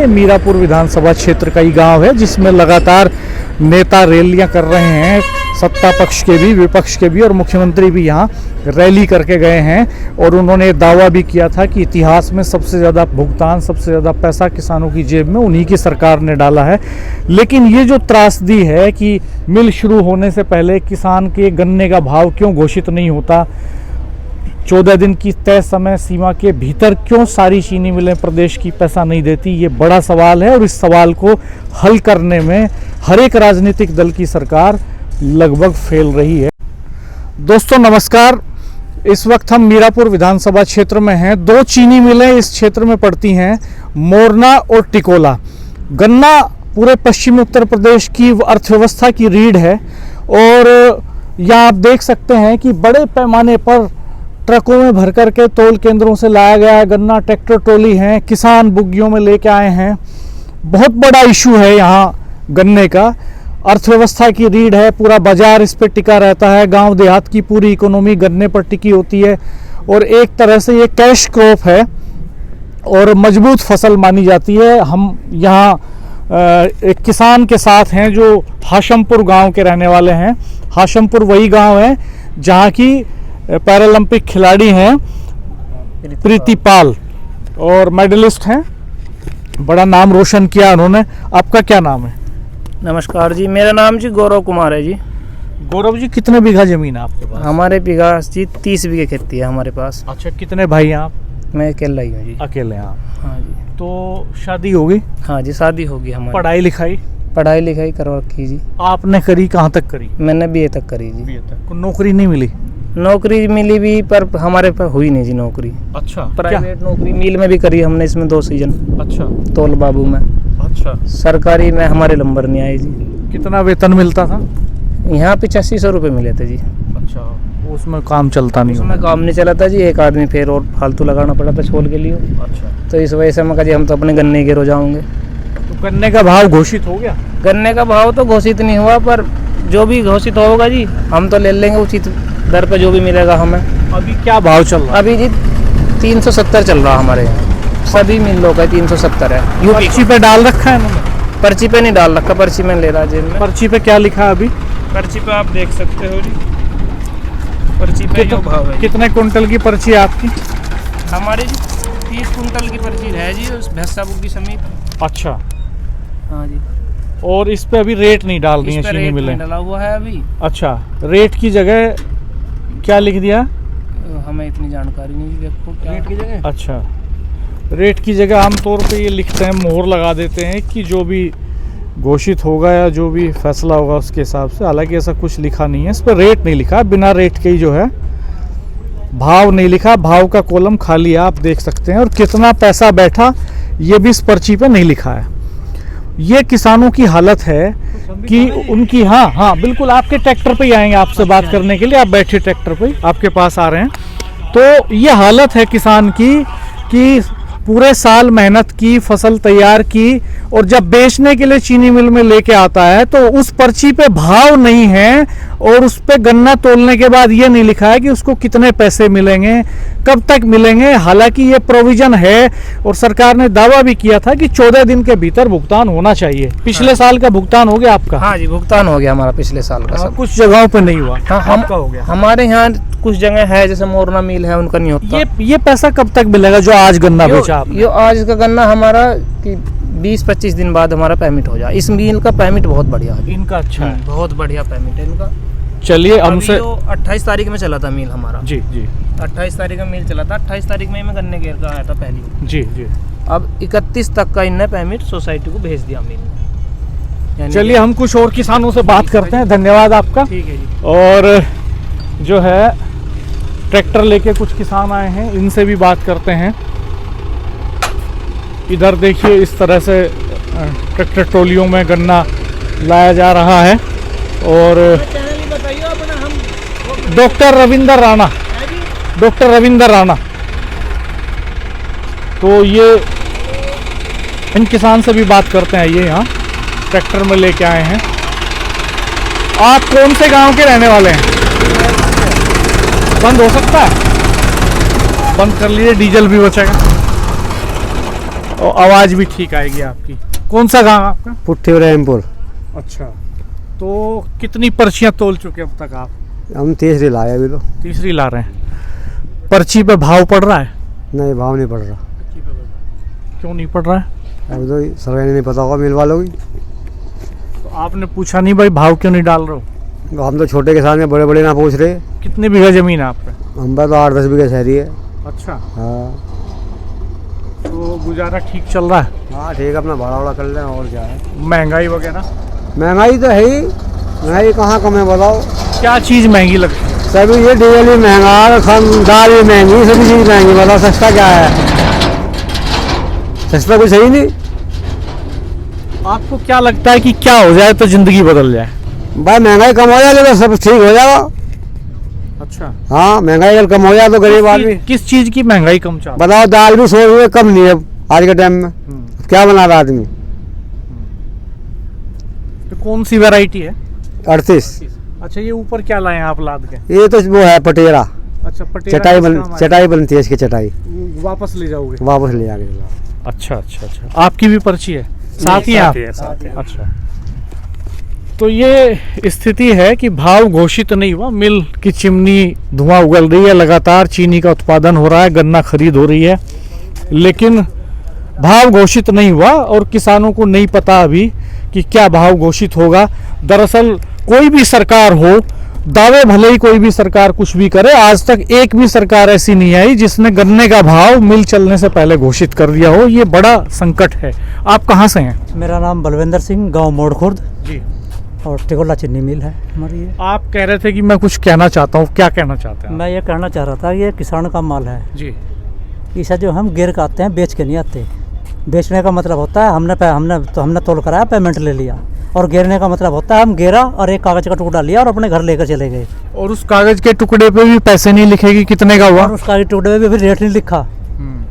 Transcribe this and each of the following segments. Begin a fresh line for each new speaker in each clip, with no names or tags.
ये मीरापुर विधानसभा क्षेत्र का ही गांव है, जिसमें लगातार नेता रैलियां कर रहे हैं, सत्ता पक्ष के भी विपक्ष के भी, और मुख्यमंत्री भी यहाँ रैली करके गए हैं। और उन्होंने दावा भी किया था कि इतिहास में सबसे ज़्यादा भुगतान, सबसे ज़्यादा पैसा किसानों की जेब में उन्हीं की सरकार ने डाला है। लेकिन ये जो त्रासदी है कि मिल शुरू होने से पहले किसान के गन्ने का भाव क्यों घोषित नहीं होता, 14 दिन की तय समय सीमा के भीतर क्यों सारी चीनी मिलें प्रदेश की पैसा नहीं देती, ये बड़ा सवाल है। और इस सवाल को हल करने में हर एक राजनीतिक दल की सरकार लगभग फेल रही है। दोस्तों नमस्कार, इस वक्त हम मीरापुर विधानसभा क्षेत्र में हैं। दो चीनी मिलें इस क्षेत्र में पड़ती हैं, मोरना और टिकोला। गन्ना पूरे पश्चिमी उत्तर प्रदेश की अर्थव्यवस्था की रीढ़ है, और यहाँ आप देख सकते हैं कि बड़े पैमाने पर ट्रकों में भर करके तोल केंद्रों से लाया गया है गन्ना, ट्रैक्टर ट्रॉली हैं, किसान बुग्गियों में लेके आए हैं। बहुत बड़ा इशू है यहाँ गन्ने का, अर्थव्यवस्था की रीढ़ है, पूरा बाजार इस पर टिका रहता है, गांव देहात की पूरी इकोनॉमी गन्ने पर टिकी होती है, और एक तरह से ये कैश क्रॉप है और मजबूत फसल मानी जाती है। हम यहाँ एक किसान के साथ हैं जो हाशमपुर गांव के रहने वाले हैं। हाशमपुर वही गांव है जहाँ की पैरालंपिक खिलाड़ी हैं प्रीति पाल, और मेडलिस्ट हैं, बड़ा नाम रोशन किया उन्होंने। आपका क्या नाम है?
नमस्कार जी, मेरा नाम जी गौरव कुमार है जी।
गौरव जी, कितने बीघा जमीन है आपके पास?
हमारे बीघा जी 30 बीघे खेती है हमारे पास।
अच्छा, कितने भाई हैं आप?
मैं अकेला ही हूँ जी।
अकेले हैं आप?
हाँ जी।
तो शादी होगी?
हाँ जी, शादी होगी हमारी।
पढ़ाई लिखाई?
पढ़ाई लिखाई करवा रखी जी।
आपने करी? कहाँ तक करी?
मैंने BA तक करी जी।
BA तक। नौकरी नहीं मिली?
नौकरी मिली भी, पर हमारे पास हुई नहीं जी नौकरी।
अच्छा,
प्राइवेट नौकरी मिल में भी करी हमने, इसमें 2 सीजन।
अच्छा,
तोल बाबू में।
अच्छा।
सरकारी में हमारे नंबर नहीं आए जी।
कितना वेतन मिलता था?
यहाँ 8500 रुपये मिले थे जी।
अच्छा, उसमें काम चलता नहीं?
उसमें काम नहीं चला था जी, एक आदमी फिर और फालतू लगाना पड़ा था छोल के लिए।
अच्छा,
तो इस वजह से मैं कहा जी हम तो अपने गन्ने के रो जाऊंगे।
तो गन्ने का भाव घोषित हो गया?
गन्ने का भाव तो घोषित नहीं हुआ, पर जो भी घोषित होगा जी हम तो ले लेंगे उचित दर पे जो भी मिलेगा हमें।
अभी क्या भाव चल रहा है?
अभी जी 370 चल रहा हमारे यहाँ, सभी मिलों का 370 है।
पर्ची पे डाल रखा है इन्होंने?
पर्ची पे नहीं डाल रखा, पर्ची में ले रहा जेब में।
पर्ची पे क्या लिखा है अभी?
पर्ची पे आप देख सकते हो जी, पर्ची पे जो भाव है।
कितने कुंटल की पर्ची है आपकी?
हमारी जी 30 कुंटल की पर्ची है जी, उस भैंसा बुग्गी समेत।
अच्छा,
हाँ जी।
और इस पे अभी रेट नहीं डाल रही है चीनी मिलें?
डाला हुआ है अभी।
अच्छा, रेट की जगह क्या लिख दिया?
हमें इतनी जानकारी नहीं, देखो क्या रेट की जगह।
अच्छा, रेट की जगह आमतौर पे ये लिखते हैं, मोहर लगा देते हैं कि जो भी घोषित होगा या जो भी फैसला होगा उसके हिसाब से। हालांकि ऐसा कुछ लिखा नहीं है, इस पर रेट नहीं लिखा, बिना रेट के ही जो है भाव नहीं लिखा, भाव का कॉलम खाली है, आप देख सकते हैं। और कितना पैसा बैठा ये भी इस पर्ची पे नहीं लिखा है। ये किसानों की हालत है कि उनकी, हाँ बिल्कुल, आपके ट्रैक्टर पे ही आएंगे आपसे बात करने के लिए। आप बैठिए ट्रैक्टर पे, आपके पास आ रहे हैं। तो ये हालत है किसान की कि पूरे साल मेहनत की, फसल तैयार की, और जब बेचने के लिए चीनी मिल में लेके आता है तो उस पर्ची पे भाव नहीं है, और उस पे गन्ना तोलने के बाद ये नहीं लिखा है कि उसको कितने पैसे मिलेंगे, कब तक मिलेंगे। हालांकि ये प्रोविजन है, और सरकार ने दावा भी किया था कि 14 दिन के भीतर भुगतान होना चाहिए। पिछले साल का भुगतान हो गया आपका?
हाँ जी, भुगतान हो गया हमारा पिछले साल का सब।
कुछ जगहों पे नहीं हुआ।
हाँ,
आपका हो गया?
हमारे यहाँ कुछ जगह है, जैसे मोरना मिल है, उनका नहीं होता।
ये पैसा कब तक मिलेगा जो आज गन्ना बेचा आपने?
ये आज का गन्ना हमारा कि 20-25 दिन बाद हमारा पेमेंट हो जाए। इस मिल का पेमेंट बहुत बढ़िया है, इनका अच्छा है, बहुत बढ़िया पेमेंट है इनका।
चलिए हमसे,
28 तारीख में चला था मिल हमारा।
जी जी,
28 तारीख में मिल चला था। 28 तारीख में मैं गन्ने घेर का आया था पहली।
जी जी।
अब 31 तक का इनने पेमेंट सोसाइटी को भेज दिया मिल में।
चलिए हम कुछ और किसानों से बात करते हैं। धन्यवाद आपका।
ठीक है जी।
और जो है ट्रैक्टर लेके कुछ किसान आए हैं, इनसे भी बात करते हैं। इधर देखिए, इस तरह से ट्रैक्टर ट्रॉलियों में गन्ना लाया जा रहा है। और डॉक्टर रविंदर राणा, डॉक्टर रविंदर राणा, तो ये इन किसान से भी बात करते हैं। ये यहाँ ट्रैक्टर में लेके आए हैं। आप कौन से गांव के रहने वाले हैं? बंद हो सकता है? बंद कर लीजिए, डीजल भी बचेगा। और आवाज़ भी ठीक आएगी आपकी। कौन सा गांव आपका?
पुट्ठी और रहमपुर।
अच्छा, तो कितनी पर्चियाँ तोल चुके अब तक आप?
हम तीसरी लाए अभी तो।
तीसरी ला रहे हैं। पर्ची पे भाव पड़ रहा है?
नहीं, भाव नहीं पड़ रहा।
क्यों नहीं पड़ रहा है?
अभी तो सरकार नहीं पता होगा मिल वालों की।
तो आपने पूछा नहीं भाई भाव क्यों नहीं डाल रहे हो?
हम तो छोटे किसान में, बड़े बड़े ना पूछ रहे।
कितने बीघा जमीन है आप पे?
हम पर तो 8-10 बीघे शहरी है।
अच्छा,
हाँ
तो गुजारा ठीक चल रहा है?
हाँ ठीक है, अपना भाड़ा वाड़ा कर लें और क्या है।
महंगाई वगैरह?
महंगाई तो है ही, महंगाई कहाँ कम है बताओ।
क्या चीज़ महंगी लगती है?
सभी ये डीजल भी महंगा, दाल भी महंगी, सभी चीज़ महंगी। बताओ सस्ता क्या है? सस्ता कुछ है ही नहीं।
आपको क्या लगता है कि क्या हो जाए तो जिंदगी बदल जाए?
भाई महंगाई कम हो जाए तो सब ठीक हो जाएगा।
अच्छा,
हाँ, महंगाई अगर कम हो जाए तो गरीब आदमी।
किस चीज़ की महंगाई कम चाहते?
बताओ, दाल भी 100 रुपये कम नहीं है आज के टाइम में। क्या बना रहा आदमी?
तो कौन सी वैरायटी है?
38।
अच्छा, ये ऊपर क्या लाए हैं आप लाद के?
ये तो वो है पटेरा।
अच्छा, पटेरा
चटाई बनती है इसकी, चटाई
वापस ले जाओगे?
वापस ले जाके।
अच्छा अच्छा अच्छा, आपकी भी पर्ची है साथ ही? आप? अच्छा, तो ये स्थिति है कि भाव घोषित नहीं हुआ, मिल की चिमनी धुआं उगल रही है, लगातार चीनी का उत्पादन हो रहा है, गन्ना खरीद हो रही है, लेकिन भाव घोषित नहीं हुआ और किसानों को नहीं पता अभी कि क्या भाव घोषित होगा। दरअसल कोई भी सरकार हो, दावे भले ही कोई भी सरकार कुछ भी करे, आज तक एक भी सरकार ऐसी नहीं आई जिसने गन्ने का भाव मिल चलने से पहले घोषित कर दिया हो। ये बड़ा संकट है। आप कहाँ से हैं?
मेरा नाम बलविंदर सिंह, गांव मोड़खुर्द
जी।
और टिकोला चीनी मिल है हमारी ये।
आप कह रहे थे कि मैं कुछ कहना चाहता हूँ, क्या कहना चाहते हैं?
मैं ये कहना चाह रहा था, ये किसान का माल है
जी।
इसे जो हम गिर के आते हैं, बेच के नहीं आते। बेचने का मतलब होता है हमने तोल कराया, पेमेंट ले लिया, और गिरने का मतलब होता है हम गिरा और एक कागज का टुकड़ा लिया और अपने घर लेकर चले गए।
और उस कागज के टुकड़े पे भी पैसे नहीं लिखेगी कितने का हुआ?
और उस कागज टुकड़े पे भी फिर रेट नहीं लिखा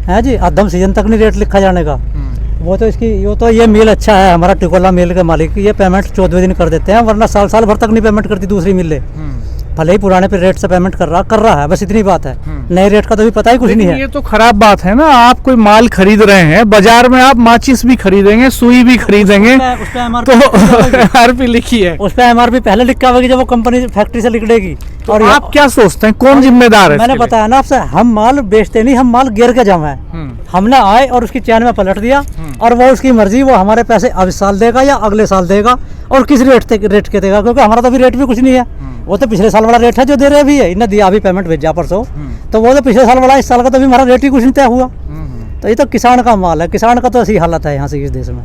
है जी, आधम सीजन तक नहीं रेट लिखा जाने का। वो तो ये मिल अच्छा है हमारा टिकोला मिल के मालिक, ये पेमेंट 14वें दिन कर देते हैं, वरना साल भर तक नहीं पेमेंट करती दूसरी मिलें। भले ही पुराने पे रेट से पेमेंट कर रहा है, बस इतनी बात है। नए रेट का तो भी पता ही कुछ नहीं है।
ये तो खराब बात है ना। आप कोई माल खरीद रहे हैं बाजार में, आप माचिस भी खरीदेंगे, सुई भी खरीदेंगे, तो MRP लिखी है,
उस पे MRP पहले लिखा होगी जब वो कंपनी फैक्ट्री से निकलेगी।
तो और आप क्या सोचते हैं कौन जिम्मेदार है?
मैंने बताया ना आपसे, हम माल बेचते नहीं, हम माल गिर के जमा है। हमने आए और उसकी चैन में पलट दिया, और वो उसकी मर्जी, वो हमारे पैसे अब इस साल देगा या अगले साल देगा, और किस रेट के देगा, क्योंकि हमारा तो अभी रेट भी कुछ नहीं है। वो तो पिछले साल वाला रेट है जो दे रहे भी है, इन्हें दिया अभी पेमेंट भेजा परसों, तो वो तो पिछले साल वाला, इस साल का तो अभी हमारा रेट ही कुछ नहीं तय हुआ। तो ये तो किसान का माल है, किसान का तो ऐसी हालत है यहाँ से इस देश में।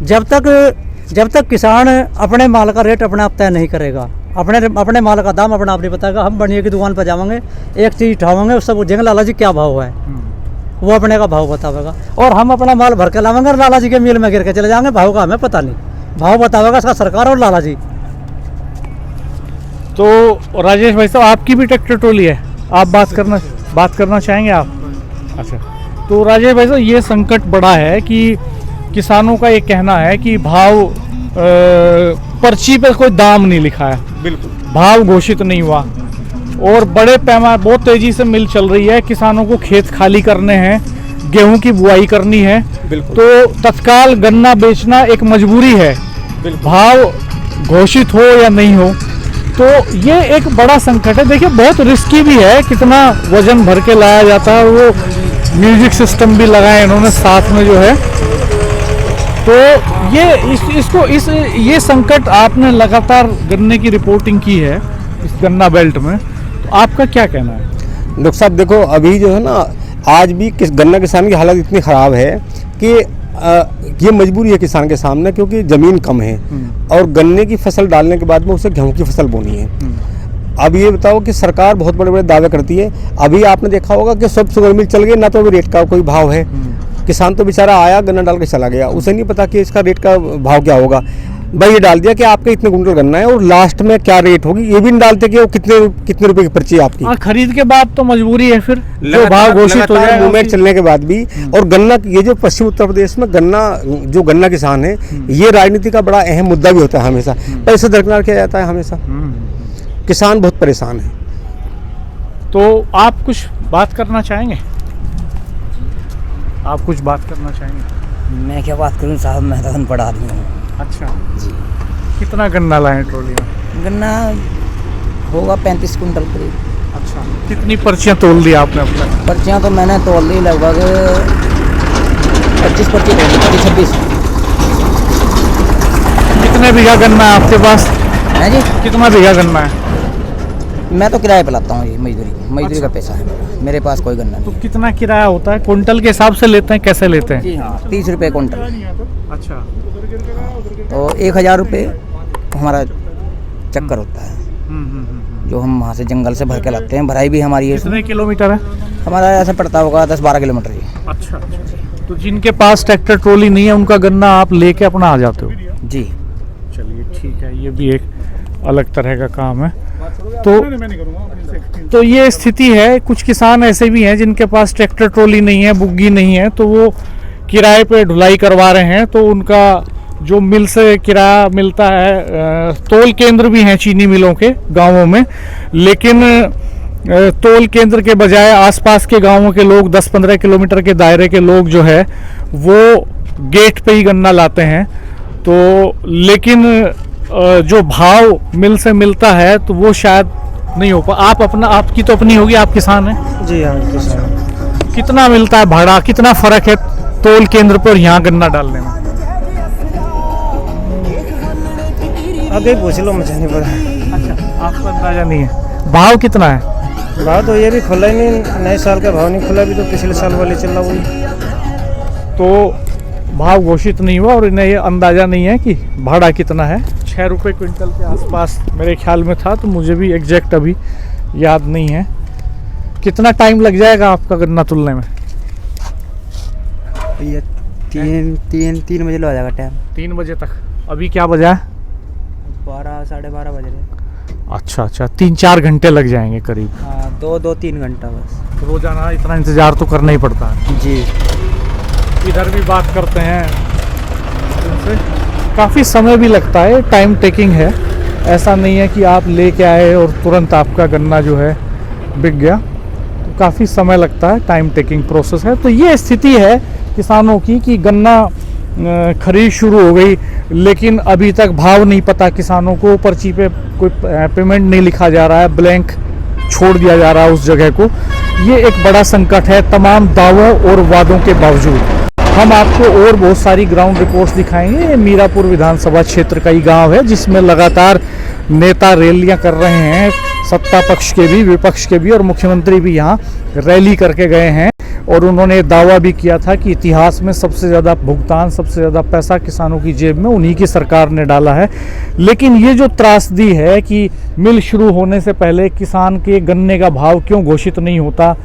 जब तक किसान अपने माल का रेट अपने आप तय नहीं करेगा, अपने माल का दाम अपने आप नहीं बताएगा, हम बनिए की दुकान पर जाएंगे, एक चीज़ उठावेंगे, उससे पूछेंगे लाला जी क्या भाव है, वो अपने का भाव बतावेगा, और हम अपना माल भर के लावेंगे और लाला जी के मिल में गिर के चले जाएंगे, भाव का हमें पता नहीं, भाव बतावेगा इसका सरकार और लाला जी।
तो राजेश भाई साहब, आपकी भी ट्रैक्टर ट्रॉली है, आप बात करना चाहेंगे आप? अच्छा, तो राजेश भाई साहब, ये संकट बड़ा है कि किसानों का ये कहना है कि भाव पर्ची पे कोई दाम नहीं लिखा है, बिल्कुल भाव घोषित नहीं हुआ, और बड़े पैमाने बहुत तेजी से मिल चल रही है, किसानों को खेत खाली करने हैं, गेहूं की बुआई करनी है, तो तत्काल गन्ना बेचना एक मजबूरी है, भाव घोषित हो या नहीं हो। तो ये एक बड़ा संकट है। देखिए, बहुत रिस्की भी है, कितना वजन भर के लाया जाता है, वो म्यूजिक सिस्टम भी लगाए इन्होंने साथ में जो है। तो ये संकट आपने लगातार गन्ने की रिपोर्टिंग की है इस गन्ना बेल्ट में, तो आपका क्या कहना है?
डॉक्टर साहब देखो, अभी जो है ना, आज भी गन्ना किसान की हालत इतनी ख़राब है कि ये मजबूरी है किसान के सामने, क्योंकि ज़मीन कम है और गन्ने की फसल डालने के बाद में उसे गेहूं की फसल बोनी है। अब ये बताओ कि सरकार बहुत बड़े बड़े दावे करती है, अभी आपने देखा होगा कि सब शुगर मिल चल गए, ना तो अभी रेट का कोई भाव है। किसान तो बेचारा आया, गन्ना डाल के चला गया, उसे नहीं पता कि इसका रेट का भाव क्या होगा। भाई ये डाल दिया कि आपके इतने कुंटल गन्ना है, और लास्ट में क्या रेट होगी ये भी नहीं डालते कि वो कितने रुपए की पर्ची है आपकी।
खरीद के बाद तो मजबूरी है, फिर जो भाव घोषित हो जाए
मूवमेंट चलने के बाद भी। और गन्ना, ये जो पश्चिम उत्तर प्रदेश में गन्ना किसान है, ये राजनीति का बड़ा अहम मुद्दा भी होता है हमेशा, पैसे दरकिनार किया जाता है हमेशा, किसान बहुत परेशान है।
तो आप कुछ बात करना चाहेंगे? आप कुछ बात करना चाहेंगे?
मैं क्या बात करूं साहब, मैं तो अनपढ़ आदमी हूँ
अच्छा
जी।
कितना गन्ना लाए ट्रॉली में?
गन्ना होगा 35 कुंटल करीब।
अच्छा कितनी पर्चियाँ तोल दी आपने अपने?
पर्चियाँ तो मैंने तोल ली लगभग 25 पर्ची तोल ली, 26।
कितने बीघा गन्ना है आपके पास?
है जी,
कितना बीघा गन्ना है?
मैं तो किराए पे लाता हूँ जी, मजदूरी का पैसा है मेरे पास, कोई गन्ना
तो
नहीं।
कितना किराया होता है? कुंटल के हिसाब से लेते हैं, कैसे लेते हैं?
जी हाँ, 30 रुपये कुंटल।
अच्छा
तो 1000 रुपये हमारा चक्कर होता है, जो हम वहाँ से जंगल से भर के लाते हैं। भराई भी हमारी है।
कितने किलोमीटर है?
हमारा ऐसा पड़ता होगा 10-12 किलोमीटर जी।
अच्छा तो जिनके पास ट्रैक्टर ट्रॉली नहीं है उनका गन्ना आप लेके अपना आ जाते हो?
जी
चलिए ठीक है, ये भी एक अलग तरह का काम है। तो ये स्थिति है। कुछ किसान ऐसे भी हैं जिनके पास ट्रैक्टर ट्रॉली नहीं है, बुग्गी नहीं है, तो वो किराए पे ढुलाई करवा रहे हैं। तो उनका जो मिल से किराया मिलता है, तोल केंद्र भी हैं चीनी मिलों के गांवों में, लेकिन तोल केंद्र के बजाय आसपास के गांवों के लोग 10-15 किलोमीटर के दायरे के लोग जो है वो गेट पे ही गन्ना लाते हैं। तो लेकिन जो भाव मिल से मिलता है तो वो शायद नहीं हो आप अपना, आपकी तो अपनी होगी, आप किसान हैं?
जी हाँ किसान।
कितना मिलता है भाड़ा, कितना फर्क है तोल केंद्र पर यहाँ गन्ना डालने में?
आगे पूछ लो, मुझे नहीं पता।
अच्छा आपको अंदाजा नहीं है? भाव कितना है?
भाव तो ये भी खुला ही नहीं, नए साल का भाव नहीं खुला, भी तो पिछले साल वाले चल रहा वही।
तो भाव घोषित नहीं हुआ और इन्हें ये अंदाज़ा नहीं है कि भाड़ा कितना है। 6 रुपये क्विंटल के आसपास मेरे ख्याल में था, तो मुझे भी एग्जैक्ट अभी याद नहीं है। कितना टाइम लग जाएगा आपका गन्ना तुलने में?
ये 3 बजे लो आ जाएगा टाइम।
3 बजे तक। अभी क्या बजा है?
12 साढ़े 12 बज रहे।
अच्छा 3-4 घंटे लग जाएंगे करीब।
हाँ 2-3 घंटा बस।
रोजाना इतना इंतज़ार तो करना ही पड़ता है
जी।
इधर भी बात करते हैं उनसे। काफ़ी समय भी लगता है, टाइम टेकिंग है। ऐसा नहीं है कि आप लेके आए और तुरंत आपका गन्ना जो है बिक गया। तो काफ़ी समय लगता है, टाइम टेकिंग प्रोसेस है। तो ये स्थिति है किसानों की कि गन्ना खरीद शुरू हो गई, लेकिन अभी तक भाव नहीं पता किसानों को। पर्ची पे कोई पेमेंट नहीं लिखा जा रहा है, ब्लैंक छोड़ दिया जा रहा है उस जगह को। ये एक बड़ा संकट है तमाम दावों और वादों के बावजूद। हम आपको और बहुत सारी ग्राउंड रिपोर्ट्स दिखाएंगे। ये मीरापुर विधानसभा क्षेत्र का ही गांव है जिसमें लगातार नेता रैलियां कर रहे हैं, सत्ता पक्ष के भी विपक्ष के भी, और मुख्यमंत्री भी यहाँ रैली करके गए हैं। और उन्होंने दावा भी किया था कि इतिहास में सबसे ज़्यादा भुगतान, सबसे ज़्यादा पैसा किसानों की जेब में उन्हीं की सरकार ने डाला है। लेकिन ये जो त्रासदी है कि मिल शुरू होने से पहले किसान के गन्ने का भाव क्यों घोषित नहीं होता,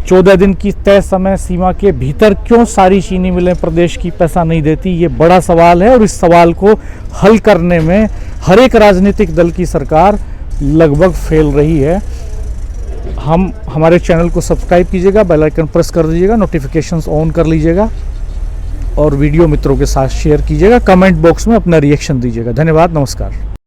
14 दिन की तय समय सीमा के भीतर क्यों सारी चीनी मिलें प्रदेश की पैसा नहीं देती, ये बड़ा सवाल है। और इस सवाल को हल करने में हर एक राजनीतिक दल की सरकार लगभग फेल रही है। हमारे चैनल को सब्सक्राइब कीजिएगा, बेल आइकन प्रेस कर दीजिएगा, नोटिफिकेशंस ऑन कर लीजिएगा और वीडियो मित्रों के साथ शेयर कीजिएगा। कमेंट बॉक्स में अपना रिएक्शन दीजिएगा। धन्यवाद, नमस्कार।